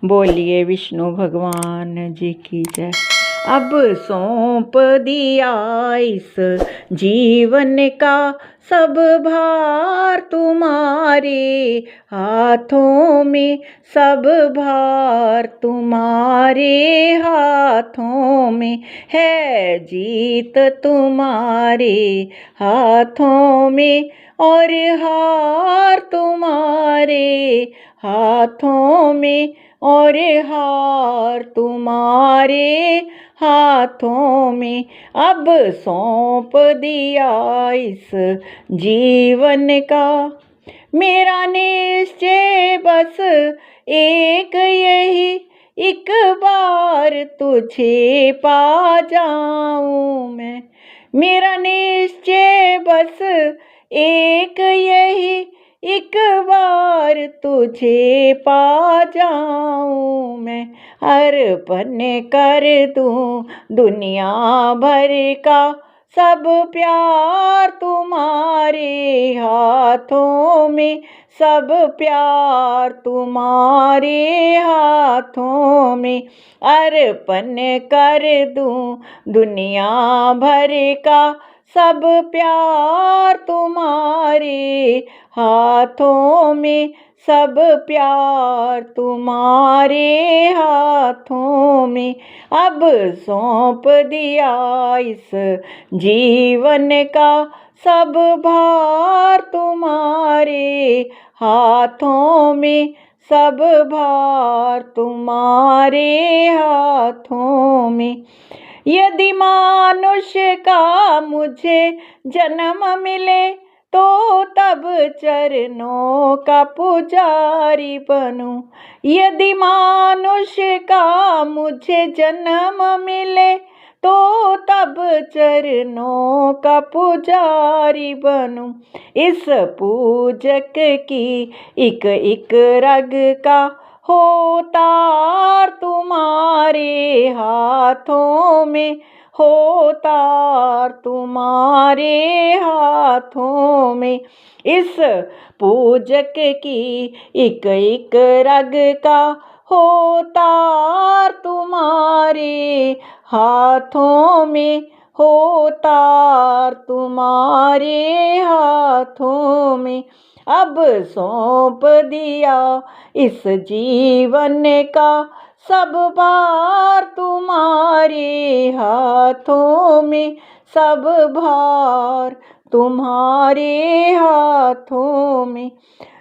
बोलिए विष्णु भगवान जी की जय। अब सौंप दिया इस जीवन का सब भार तुम्हारे हाथों में, सब भार तुम्हारे हाथों में है, जीत तुम्हारे हाथों में और हार तुम्हारे हाथों में और हार तुम्हारे हाथों में। अब सौंप दिया इस जीवन का मेरा निश्चय बस एक यही, एक बार तुझे पा जाऊं मैं। मेरा निश्चय बस एक यही, एक बार तुझे पा जाऊं मैं। अर्पण कर दूं दुनिया भर का सब प्यार तुम्हारे हाथों में, सब प्यार तुम्हारे हाथों में। अर्पण कर दूं दुनिया भर का सब प्यार तुम्हारे हाथों में, सब प्यार तुम्हारे हाथों में। अब सौंप दिया इस जीवन का सब भार तुम्हारे हाथों में, सब भार तुम्हारे हाथों में। यदि मानुष्य का मुझे जन्म मिले तो तब चरणों का पुजारी बनूं। यदि मानुष्य का मुझे जन्म मिले तो तब चरणों का पुजारी बनूं। इस पूजक की एक एक रग का हो तार तुम्हारे हाथों में, हो तार तुम्हारे हाथों में। इस पूजक की एक एक रग का हो तार तुम्हारे हाथों में, हो तार तुम्हारे हाथों में। अब सौंप दिया इस जीवन का सब भार तुम्हारे हाथों में, सब भार तुम्हारे हाथों में।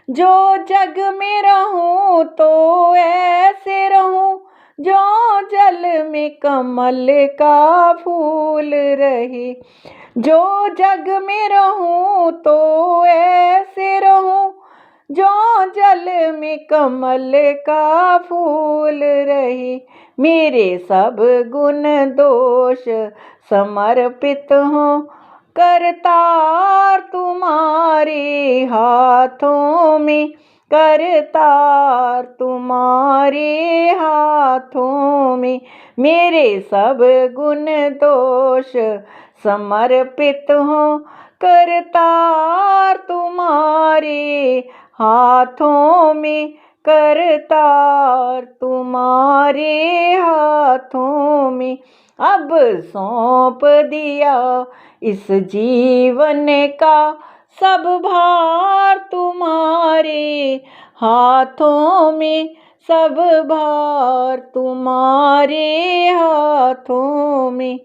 जो जग में रहूं तो ऐसे रहूं जो जल में कमल का फूल रहे। जो जग में रहूं तो ऐसे रहूं जो जल में कमल का फूल रहे। मेरे सब गुण दोष समर्पित हों करतार तुम्हारे हाथों में, करतार तुम्हारे हाथों में। मेरे सब गुण दोष समर्पित हों करतार तुम्हारे हाथों में, करतार तुम्हारे हाथों में। अब सौंप दिया इस जीवन का सब भार तुम्हारे हाथों में, सब भार तुम्हारे हाथों में।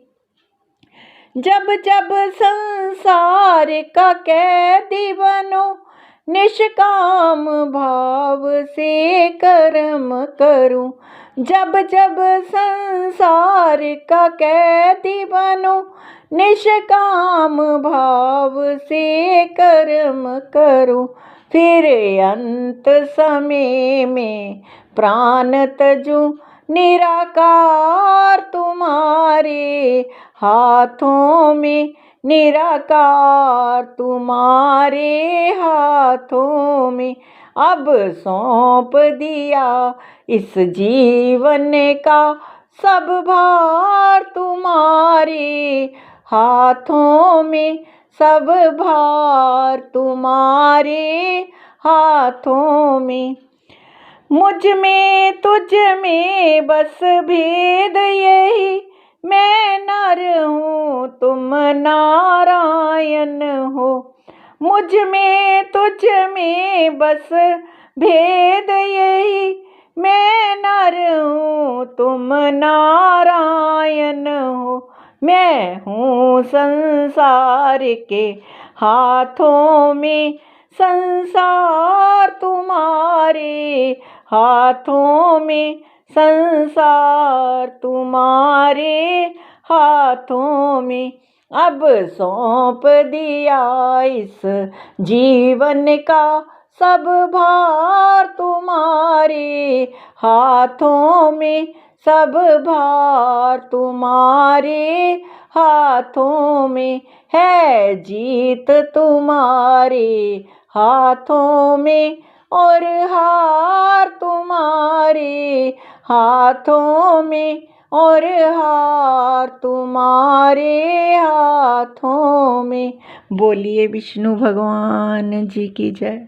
जब जब संसार का कैदी बनो निष्काम भाव से कर्म करूं। जब जब संसार का कैदी बनो निष्काम भाव से कर्म करूं। फिर अंत समय में प्राण तजूं निराकार तुम्हारे हाथों में, निराकार तुम्हारे हाथों में। अब सौंप दिया इस जीवन का सब भार तुम्हारे हाथों में, सब भार तुम्हारे हाथों में। मुझ में तुझ में बस भेद यही, मैं नर हूँ तुम नारायण हो। मुझ में तुझ में बस भेद यही, मैं नर हूँ तुम नारायण हो। मैं हूँ संसार के हाथों में, संसार तुम्हारे हाथों में, संसार तुम्हारे हाथों में। अब सौंप दिया इस जीवन का सब भार तुम्हारे हाथों में, सब भार तुम्हारे हाथों में। है जीत तुम्हारे हाथों में और हार तुम्हारे हाथों में और हार तुम्हारे हाथों में। बोलिए विष्णु भगवान जी की जय।